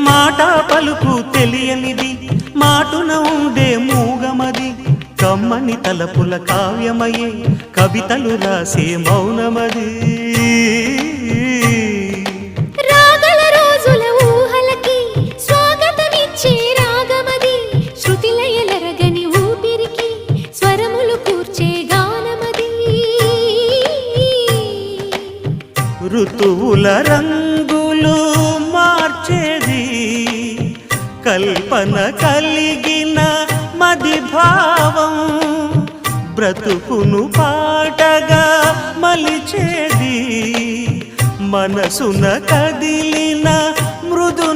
మాట పలుకు తెలియనిది మాటున ఉండే మూగమది కమ్మని తలపుల కావ్యమయే కవితలు రాసే మౌనమది రాగల రోజుల ఊహలకి స్వాగతమిచ్చే రాగమది శృతిలయలరగని ఊపిరికి స్వరములు కూర్చే గానమది ఋతువుల రంగులు మార్చేది కల్పన కలిగిన మది భావం బ్రతుకును పాటగా మలిచేది మనసున కదిలిన మృదు